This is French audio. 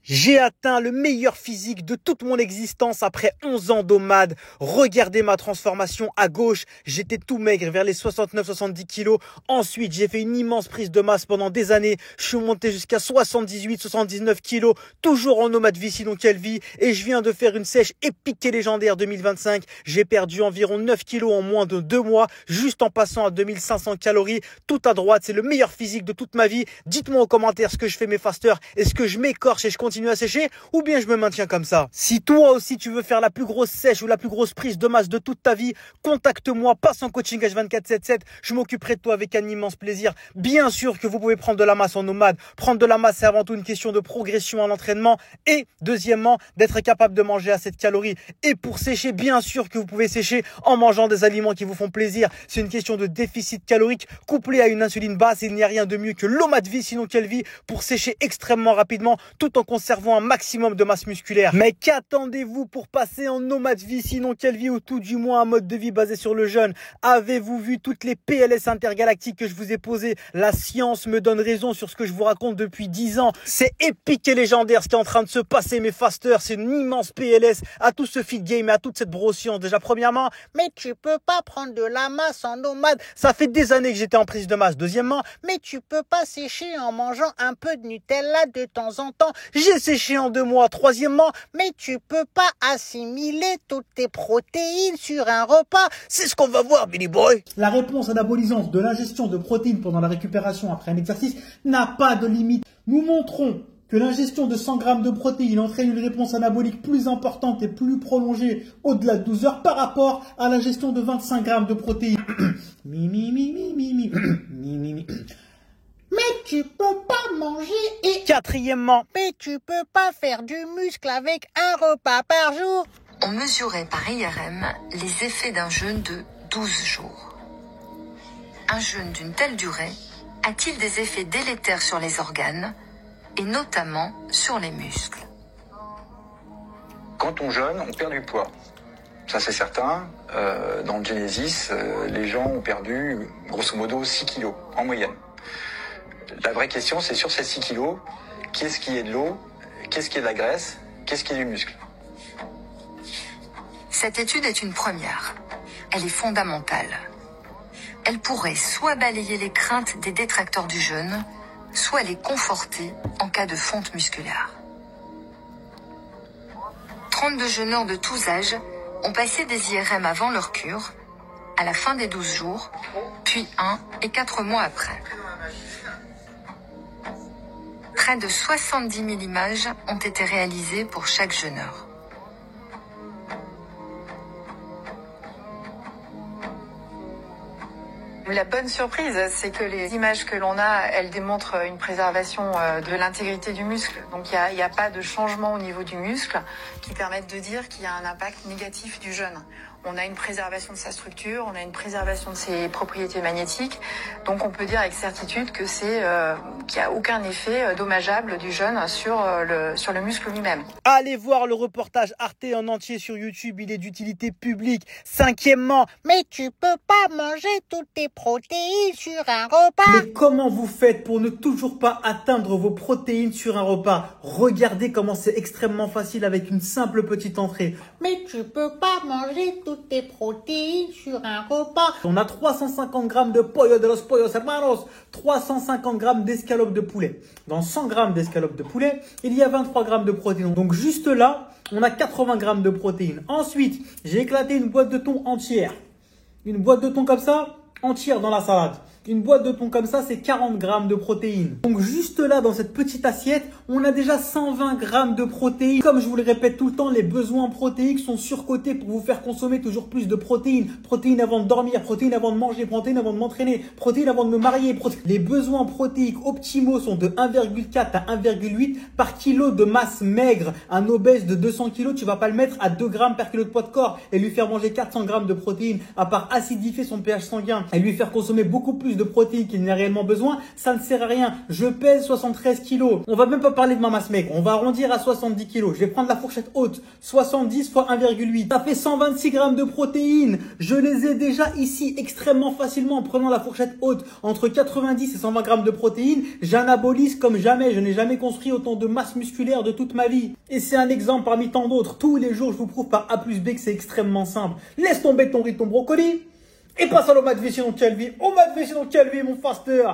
J'ai atteint le meilleur physique de toute mon existence après 11 ans d'OMAD. Regardez ma transformation à gauche. J'étais tout maigre vers les 69-70 kilos. Ensuite, j'ai fait une immense prise de masse pendant des années. Je suis monté jusqu'à 78-79 kilos, toujours en OMAD vie, sinon quelle vie. Et je viens de faire une sèche épique et légendaire 2025. J'ai perdu environ 9 kilos en moins de 2 mois, juste en passant à 2500 calories. Tout à droite, c'est le meilleur physique de toute ma vie. Dites-moi en commentaire ce que je fais mes fasters. Est-ce que je m'écorche et je continue à sécher ou bien je me maintiens comme ça? Si toi aussi tu veux faire la plus grosse sèche ou la plus grosse prise de masse de toute ta vie, contacte-moi, passe en coaching H24/7/7, je m'occuperai de toi avec un immense plaisir. Bien sûr que vous pouvez prendre de la masse en nomade. Prendre de la masse, c'est avant tout une question de progression à l'entraînement et deuxièmement, d'être capable de manger assez de calories. Et pour sécher, bien sûr que vous pouvez sécher en mangeant des aliments qui vous font plaisir. C'est une question de déficit calorique couplé à une insuline basse et il n'y a rien de mieux que l'OMAD vie, sinon quelle vie, pour sécher extrêmement rapidement tout en conservant un maximum de masse musculaire. Mais qu'attendez-vous pour passer en nomade vie, sinon quelle vie, ou tout du moins un mode de vie basé sur le jeûne? Avez-vous vu toutes les PLS intergalactiques que je vous ai posées? La science me donne raison sur ce que je vous raconte depuis 10 ans. C'est épique et légendaire ce qui est en train de se passer, mes fasters. C'est une immense PLS à tout ce fit game et à toute cette broscience. Déjà, premièrement, mais tu peux pas prendre de la masse en nomade. Ça fait des années que j'étais en prise de masse. Deuxièmement, mais tu peux pas sécher en mangeant un peu de Nutella de temps en temps. J'ai séché en 2 mois. Troisièmement, mais tu peux pas assimiler toutes tes protéines sur un repas. C'est ce qu'on va voir, Billy Boy. La réponse anabolisante de l'ingestion de protéines pendant la récupération après un exercice n'a pas de limite. Nous montrons que l'ingestion de 100 grammes de protéines entraîne une réponse anabolique plus importante et plus prolongée au-delà de 12 heures par rapport à l'ingestion de 25 grammes de protéines. Mais tu peux pas manger et... Quatrièmement, Mais tu peux pas faire du muscle avec un repas par jour. On mesurait par IRM les effets d'un jeûne de 12 jours. Un jeûne d'une telle durée a-t-il des effets délétères sur les organes et notamment sur les muscles? Quand on jeûne, on perd du poids. Ça c'est certain. Dans le Genesis, les gens ont perdu grosso modo 6 kilos en moyenne. La vraie question, c'est sur ces 6 kilos, qu'est-ce qui est de l'eau, qu'est-ce qui est de la graisse, qu'est-ce qui est du muscle? Cette étude est une première. Elle est fondamentale. Elle pourrait soit balayer les craintes des détracteurs du jeûne, soit les conforter en cas de fonte musculaire. 32 jeûneurs de tous âges ont passé des IRM avant leur cure, à la fin des 12 jours, puis 1 et 4 mois après. Près de 70 000 images ont été réalisées pour chaque jeûneur. La bonne surprise, c'est que les images que l'on a, elles démontrent une préservation de l'intégrité du muscle. Donc il n'y a pas de changement au niveau du muscle qui permettent de dire qu'il y a un impact négatif du jeûne. On a une préservation de sa structure, on a une préservation de ses propriétés magnétiques. Donc on peut dire avec certitude que qu'il n'y a aucun effet dommageable du jeûne sur le muscle lui-même. allez voir le reportage Arte en entier sur YouTube, il est d'utilité publique. Cinquièmement, Mais tu peux pas manger toutes tes protéines sur un repas. Mais comment vous faites pour ne toujours pas atteindre vos protéines sur un repas? Regardez comment c'est extrêmement facile avec une simple petite entrée. Mais tu peux pas manger toutes tes protéines sur un repas. On a 350 grammes de pollo de los pollos hermanos, 350 grammes d'escalope de poulet. Dans 100 grammes d'escalope de poulet, il y a 23 grammes de protéines. Donc juste là, on a 80 grammes de protéines. Ensuite, j'ai éclaté une boîte de thon entière. Une boîte de thon comme ça, entière dans la salade. Une boîte de thon comme ça, c'est 40 grammes de protéines. Donc juste là, dans cette petite assiette, on a déjà 120 grammes de protéines. Comme je vous le répète tout le temps, les besoins protéiques sont surcotés pour vous faire consommer toujours plus de protéines. Protéines avant de dormir, protéines avant de manger, protéines avant de m'entraîner, protéines avant de me marier. Les besoins protéiques optimaux sont de 1,4 à 1,8 par kilo de masse maigre. Un obèse de 200 kg, tu vas pas le mettre à 2 grammes par kilo de poids de corps et lui faire manger 400 grammes de protéines, à part acidifier son pH sanguin et lui faire consommer beaucoup plus plus de protéines qu'il n'y a réellement besoin, ça ne sert à rien. Je pèse 73 kilos. On va même pas parler de ma masse maigre. On va arrondir à 70 kilos. Je vais prendre la fourchette haute. 70 fois 1,8. Ça fait 126 grammes de protéines. Je les ai déjà ici extrêmement facilement en prenant la fourchette haute. Entre 90 et 120 grammes de protéines, j'anabolise comme jamais. Je n'ai jamais construit autant de masse musculaire de toute ma vie. Et c'est un exemple parmi tant d'autres. Tous les jours, je vous prouve par A plus B que c'est extrêmement simple. Laisse tomber ton riz, ton brocoli. Et passe à l'Omad Vessi dans quelle vie. Omad Vessi dans quelle vie, mon faster.